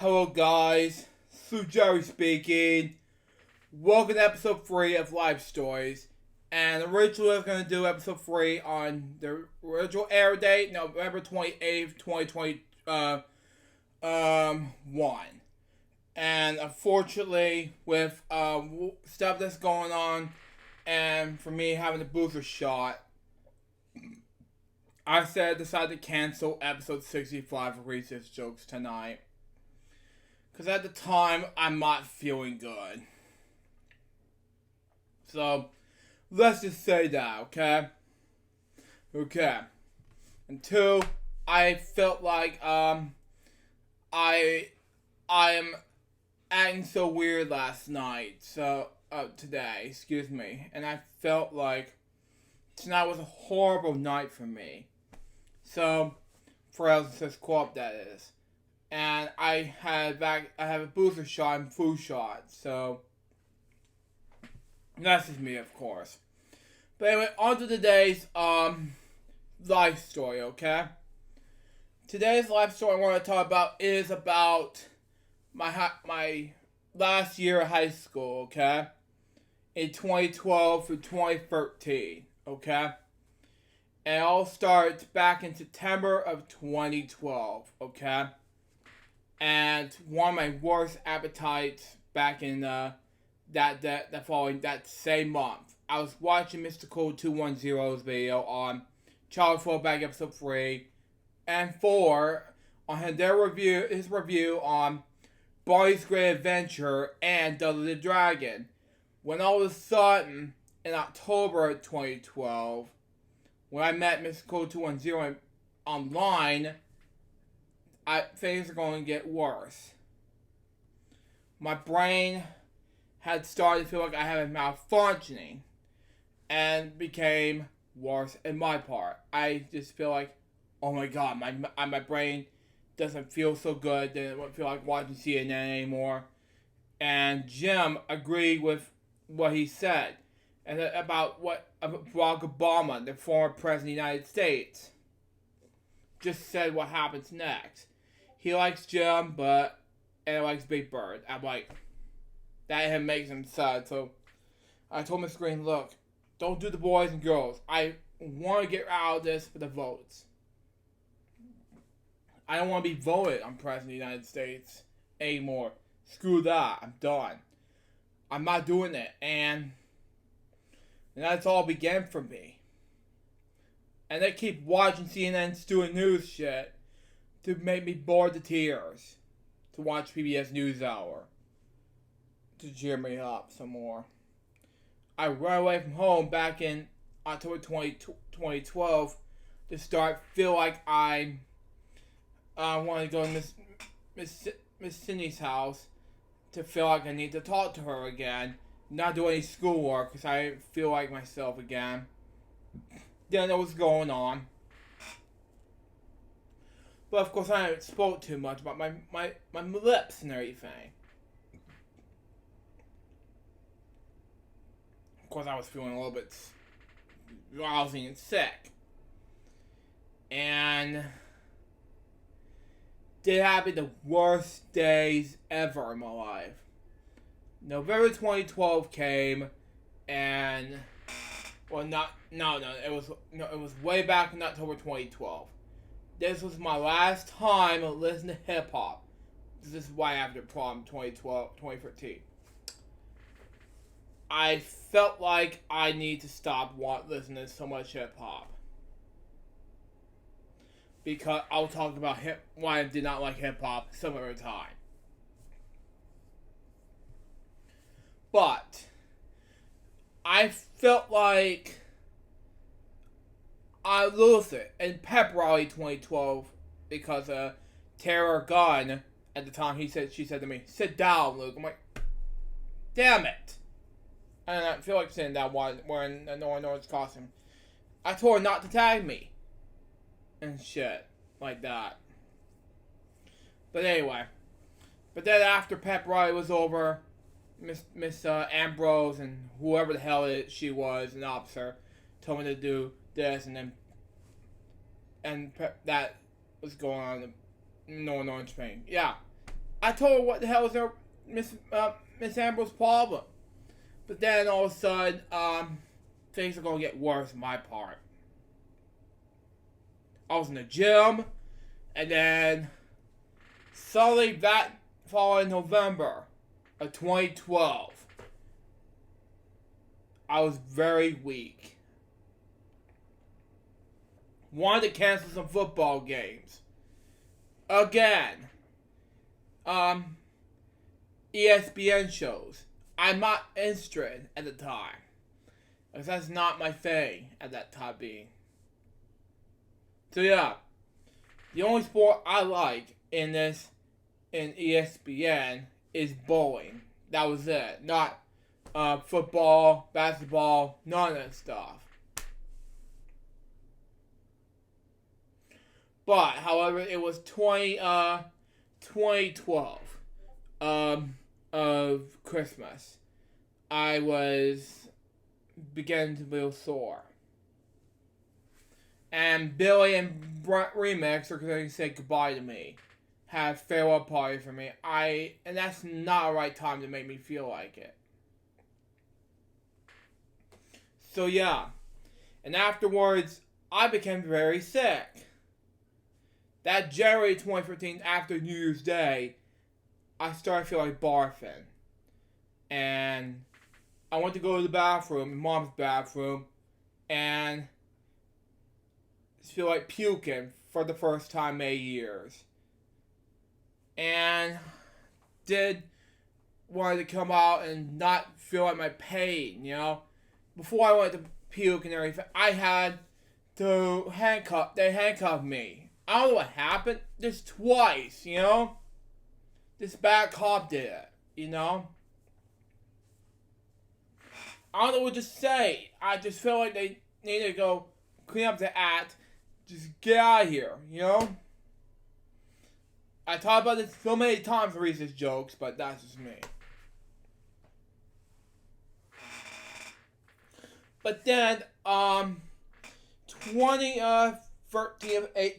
Hello guys, Sue Jerry speaking. Welcome to episode 3 of Live Stories. And originally I was going to do episode 3 on the original air date, November 28th, 2021. And unfortunately, with stuff that's going on, and for me having the booster shot, I decided to cancel episode 65 of Recess Jokes tonight. Because at the time, I'm not feeling good. So, let's just say that, okay? Okay. Until I felt like, I am acting so weird last night. So, today, excuse me. And I felt like tonight was a horrible night for me. So, for LJPCBM Kwelp, that is. And I have a booster shot and flu shot, so that's just me, of course. But anyway, on to today's life story, okay? Today's life story I want to talk about is about my last year of high school, okay? In 2012 through 2013, okay? And it all starts back in September of 2012, okay? And one of my worst appetites back in that same month. I was watching Mr. Cool 210's video on Child Throwback episode 3 and 4 on his review on Barney's Great Adventure and Double the Dragon. When all of a sudden, in October of 2012, when I met Mr. Cool 210 online, things are going to get worse. My brain had started to feel like I had a malfunctioning and became worse in my part. I just feel like, oh my god, my brain doesn't feel so good. Didn't feel like watching CNN anymore. And Jim agreed with what he said and about Barack Obama, the former president of the United States, just said what happens next. He likes Jim, and he likes Big Bird. I'm like, that makes him sad. So I told Miss Green, look, don't do the boys and girls. I want to get out of this for the votes. I don't want to be voted on President of the United States anymore. Screw that. I'm done. I'm not doing it. And that's all began for me. And they keep watching CNN's doing news shit to make me bored to tears to watch PBS NewsHour to cheer me up some more. I ran away from home back in October 2012 to feel like I want to go to Miss Cindy's house to feel like I need to talk to her again, not do any schoolwork because I feel like myself again. Didn't know what's going on. But of course I haven't spoke too much about my lips and everything. Of course I was feeling a little bit drowsy and sick. And they have been the worst days ever in my life. November 2012 came and it was way back in October 2012. This was my last time listening to hip hop. This is why after prom 2013. I felt like I need to stop listening to so much hip hop. Because I'll talk about why I did not like hip hop some other time. But I felt like I lost it in Pep Rally 2012 because Tara Gunn at the time she said to me, "Sit down, Luke." I'm like, damn it. And I feel like sitting down wearing a Nora Norris costume. I told her not to tag me. And shit. Like that. But anyway. But then after Pep Rally was over, Miss Ambrose and whoever the hell she was, an officer, told me to do this and that was going on in Northern Spain. Yeah. I told her what the hell was her Miss Ambrose's problem. But then all of a sudden, things are gonna get worse on my part. I was in the gym, and then suddenly that following November of 2012, I was very weak. Wanted to cancel some football games. Again. ESPN shows. I'm not interested at the time. Because that's not my thing at that time being. So yeah. The only sport I like in ESPN is bowling. That was it. Not football, basketball, none of that stuff. But, however, it was 2012 of Christmas. I was beginning to feel sore. And Billy and Brent Remix are going to say goodbye to me. Have farewell party for me. And that's not the right time to make me feel like it. So yeah. And afterwards, I became very sick. That January 2015, after New Year's Day, I started feeling like barfing. And I went to go to the bathroom, Mom's bathroom, and feel like puking for the first time in 8 years. And did wanted to come out and not feel like my pain, you know. Before I went to puke and everything, I had to they handcuffed me. I don't know what happened. Just twice, you know. This bad cop did it, you know. I don't know what to say. I just feel like they need to go clean up the act. Just get out of here, you know. I talk about this so many times in recent jokes, but that's just me. But then,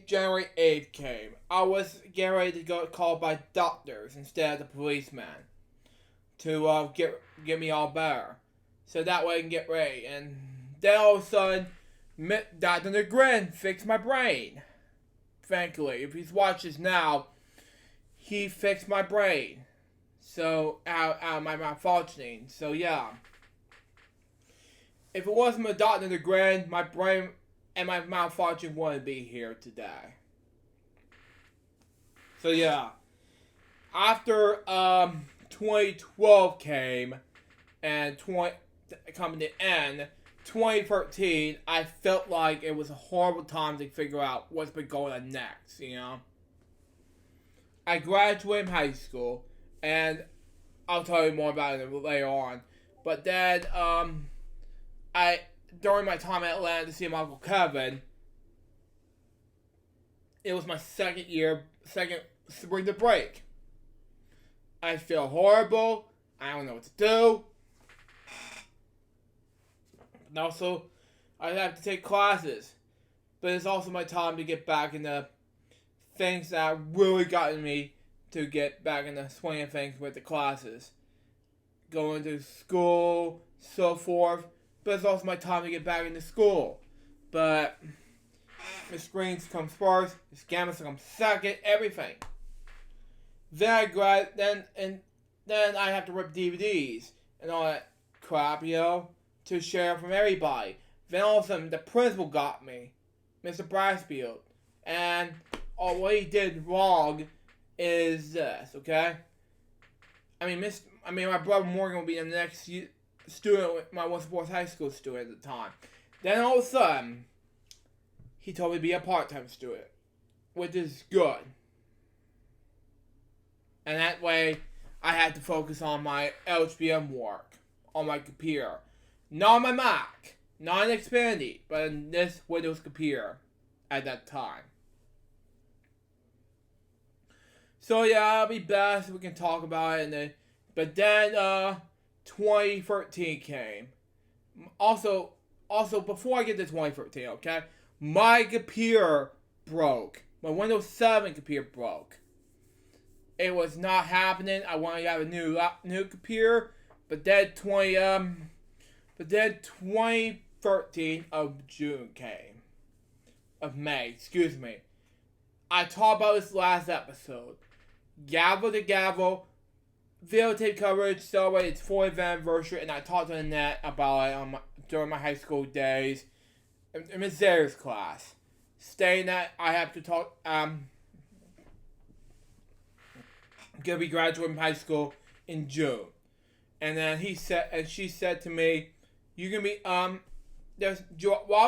January 8th came. I was getting ready to go called by doctors instead of the policeman to get me all better. So that way I can get ready. And then all of a sudden, Dr. Grad fixed my brain. Thankfully, if he's watches now, he fixed my brain. So, out of my malfunctioning. So, yeah. If it wasn't for Dr. Grad, my brain and my malfunction wouldn't be here today. So, yeah. After 2012 came, and coming to end, 2013, I felt like it was a horrible time to figure out what's been going on next, you know? I graduated high school, and I'll tell you more about it later on. But then, during my time at Atlanta to see my Uncle Kevin, it was my second spring to break. I feel horrible. I don't know what to do. And also, I have to take classes. But it's also my time to get back into things that really gotten me to get back into swing of things with the classes. Going to school, so forth. But it's also my time to get back into school. But Miss Greens comes first, Miss Gammas comes second, everything. Then I then I have to rip DVDs and all that crap, you know, to share from everybody. Then all of a sudden, the principal got me, Mr. Brassfield, and what he did wrong is this, okay? My brother Morgan will be the next student, my Western Forest High School student at the time. Then all of a sudden, he told me to be a part-time student, which is good. And that way, I had to focus on my LJPCBM work on my computer. Not on my Mac, not in Xfinity, but in this Windows computer at that time. So yeah, I'll be best we can talk about it. But then 2013 came. Also before I get to 2013, okay, my computer broke. My Windows 7 computer broke. it was not happening. I wanted to have a new computer, but then 2013 of June came. Of May, excuse me. I talked about this last episode. Gavel to Gavel, videotape coverage celebrated its 40th anniversary, and I talked on the net about it during my high school days in Ms. Zayer's class, stating that I have to talk. Gonna be graduating high school in June, and then she said to me, "You're gonna be Rob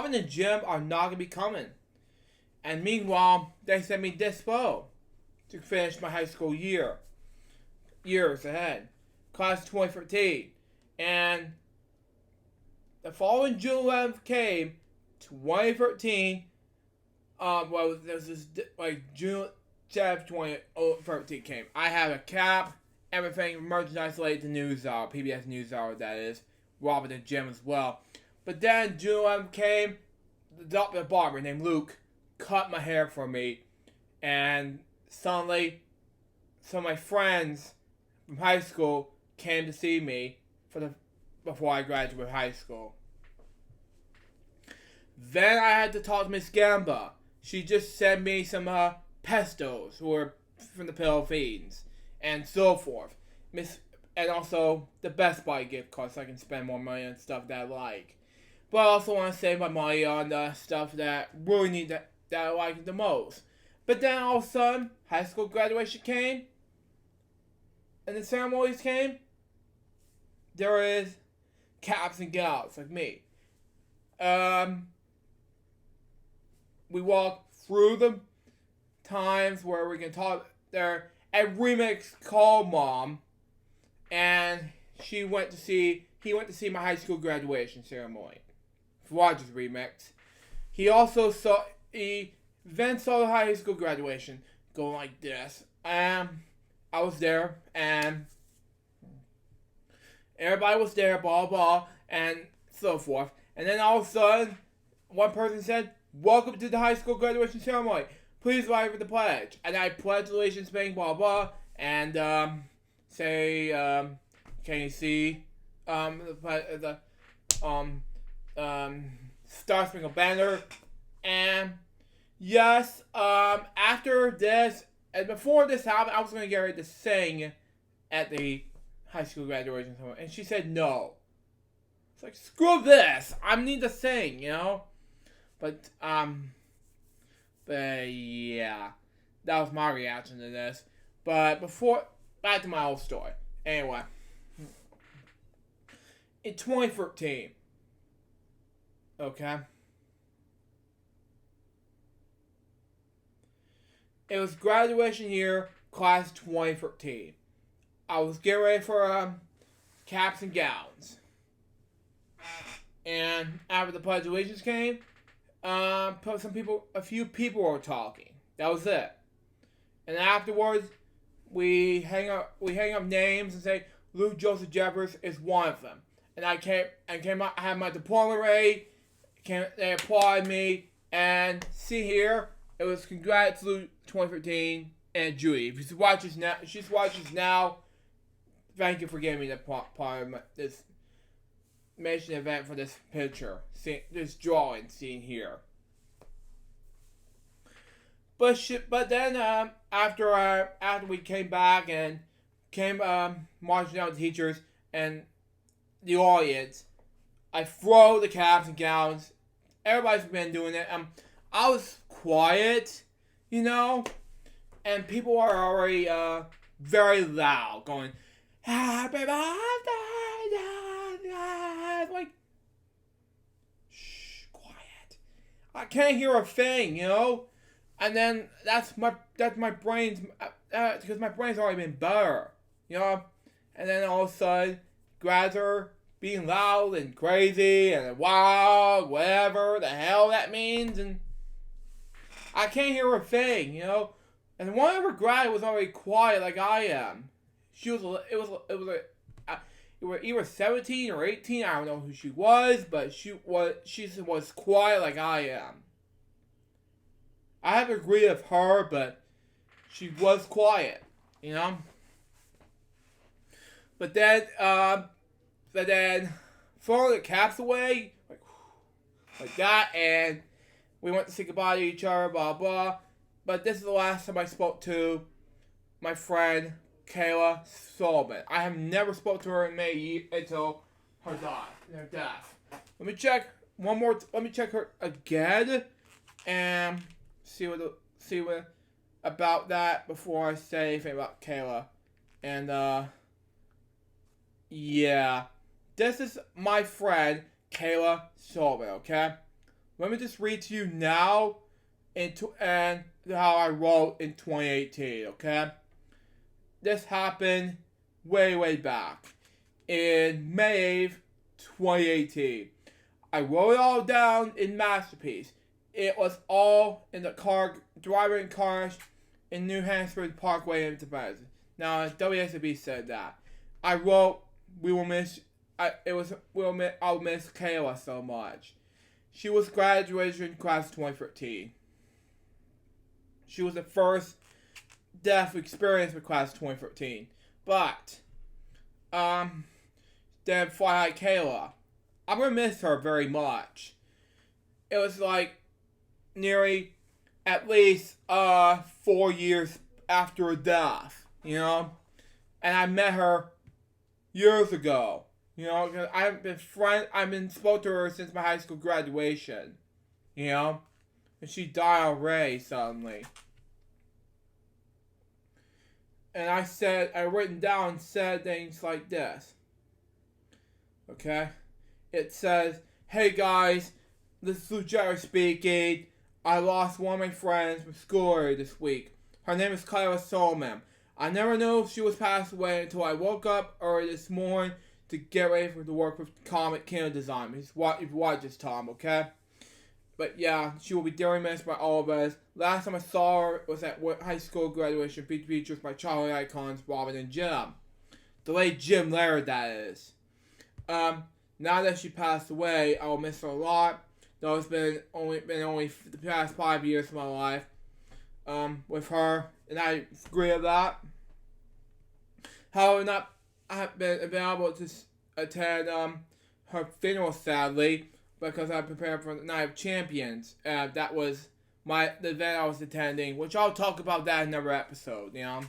and the gym are not gonna be coming." And meanwhile, they sent me Dispo to finish my high school years ahead, class 2013, and the following June 11th came, 2013. This is like June 7th, 2013 came. I had a cap, everything, merchandise related to NewsHour, PBS NewsHour, that is, Robin and Jim as well. But then June 11th came, the barber named Luke cut my hair for me, and suddenly some of my friends from high school came to see me before I graduated high school. Then I had to talk to Miss Gamba. She just sent me some pestos, who were from the Philippines, and so forth. And also the Best Buy gift card, so I can spend more money on stuff that I like. But I also want to save my money on the stuff that really need that I like the most. But then all of a sudden, high school graduation came, and the ceremonies came. There is caps and gals like me. We walk through the times where we can talk there. A remix called Mom, and he went to see my high school graduation ceremony. Roger's remix. He then saw the high school graduation going like this. I was there, and everybody was there, blah blah, and so forth. And then all of a sudden, one person said, "Welcome to the high school graduation ceremony. Please rise for the pledge." And I pledge allegiance, bang blah blah, and say, "Can you see the Star Spangled Banner?" And yes, after this, and before this happened, I was going to get ready to sing at the high school graduation ceremony, and she said no. It's like, screw this, I need to sing, you know? But yeah, that was my reaction to this. But back to my old story. Anyway, in 2013, okay, it was graduation year, class 2013. I was getting ready for caps and gowns. And after the pledge of allegiance came, a few people were talking. That was it. And afterwards, we hang up names and say Luke Joseph Jeffers is one of them. And I had my diploma ready. They applauded me, and see here, it was congrats Luke 2013 and Judy. If she watches now. Thank you for giving me the part of this mention event for this picture, this drawing seen here. But then after we came back and came marching down with teachers and the audience, I throw the caps and gowns. Everybody's been doing it. I was quiet, you know, and people are already very loud, going, "Happy birthday!" Like, shh, quiet. I can't hear a thing, you know. And then that's my brain's because my brain's already been better, you know. And then all of a sudden, grads are being loud and crazy and wild, whatever the hell that means, and I can't hear a thing, you know. And one of her grad was already quiet like I am. It was either 17 or 18. I don't know who she was, but she was quiet like I am. I have to agree with her, but she was quiet, you know. But then, throwing the caps away, like that, and we went to say goodbye to each other, blah, blah. But this is the last time I spoke to my friend, Kayla Solomon. I have never spoke to her in May until her death. Let me check her again, and see what about that before I say anything about Kayla. And, yeah. This is my friend, Kayla Solomon, okay? Let me just read to you now and how I wrote in 2018, okay? This happened way back in May 2018. I wrote it all down in Masterpiece. It was all in the car, driving cars in New Hampshire Parkway in Topaz. Now, WSB said that. I wrote, I'll miss Kayla so much. She was graduation class 2013. She was the first death experience for class 2013. But, then Fly Kayla. I'm gonna miss her very much. It was like nearly at least 4 years after her death, you know? And I met her years ago. You know, cause I've been spoke to her since my high school graduation. You know? And she died already suddenly. And I written down, said things like this. Okay? It says, "Hey guys, this is Luchero speaking. I lost one of my friends from school this week. Her name is Kyla Solomon. I never knew she was passed away until I woke up early this morning to get ready for the work with Comic Kino Design." If you watch this, Tom, okay? But yeah, she will be dearly missed by all of us. Last time I saw her was at high school graduation featured my childhood icons, Robin and Jim. The late Jim Laird, that is. Now that she passed away, I will miss her a lot. Though it's been only the past 5 years of my life with her, and I agree with that. However, I have been able to attend her funeral, sadly, because I prepared for the Night of Champions. That was the event I was attending, which I'll talk about that in another episode, you know.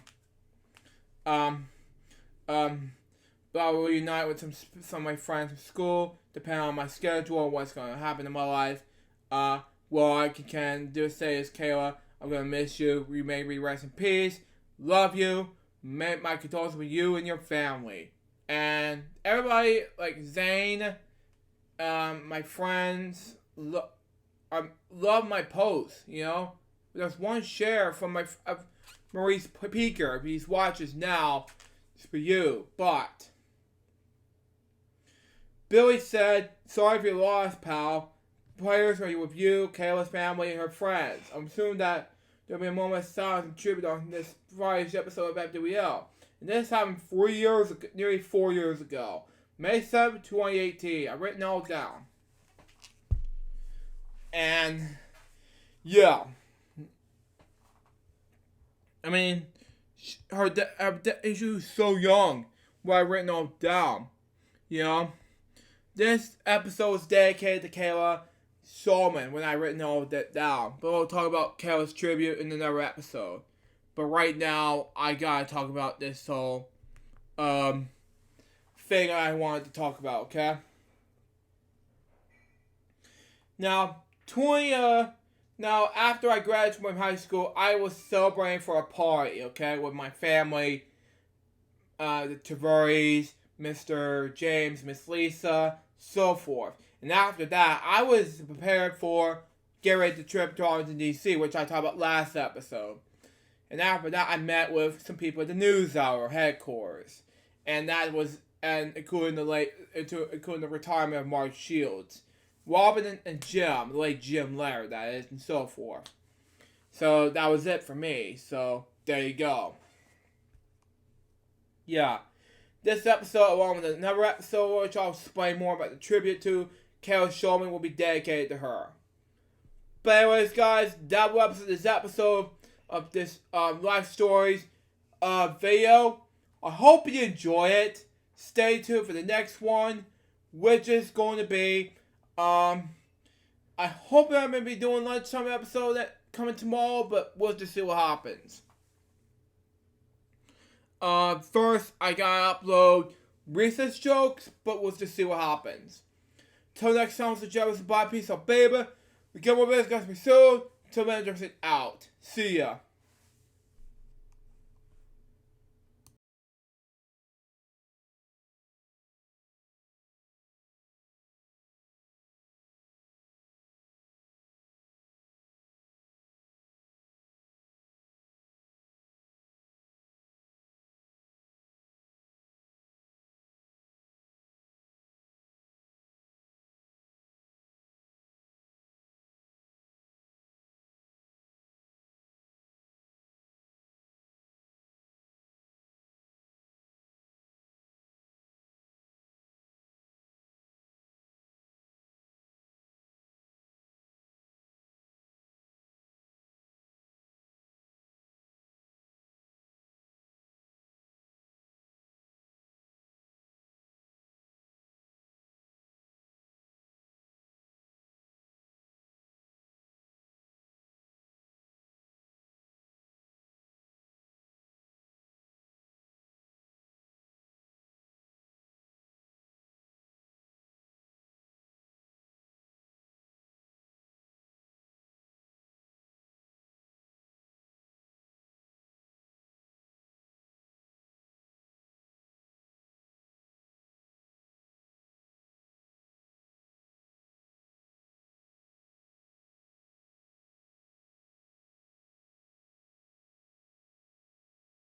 But I will reunite with some of my friends from school, depending on my schedule and what's going to happen in my life. What I can do say is, Kayla, I'm going to miss you. You may rest in peace. Love you. My condolences with you and your family. And everybody, like Zane, my friends, love my posts, you know. There's one share from Maurice Peaker. If he watches now, it's for you. But Billy said, "Sorry for your loss, pal. Prayers are with you, Kayla's family, and her friends. I'm assuming that there'll be a moment of silence and tribute on this Friday's episode of FWL. And this happened nearly 4 years ago. May 7th, 2018. I've written it all down. And, yeah. I mean, she was so young when I written it all down. You know? This episode is dedicated to Kayla Solomon when I written all that down. But we'll talk about Kayla's tribute in another episode. But right now, I gotta talk about this whole thing I wanted to talk about, okay? Now, after I graduated from high school, I was celebrating for a party, okay, with my family, the Tavares, Mr. James, Miss Lisa, so forth. And after that, I was prepared for getting ready to trip to Arlington, D.C., which I talked about last episode. And after that, I met with some people at the NewsHour headquarters, and including the retirement of Mark Shields, Robin and Jim, the late Jim Laird, that is, and so forth. So that was it for me. So there you go. Yeah, this episode, along with another episode, which I'll explain more about the tribute to Kayla Solomon, will be dedicated to her. But anyways, guys, that will episode this episode of this life stories video. I hope you enjoy it. Stay tuned for the next one, which is going to be, I hope I'm going to be doing lunchtime episode that coming tomorrow, but we'll just see what happens. First, I gotta upload recess jokes, but we'll just see what happens. Till next time, it's the Jefferson Bye. Peace out, baby. We get more videos, guys, be soon. Till then, Jefferson out. See ya.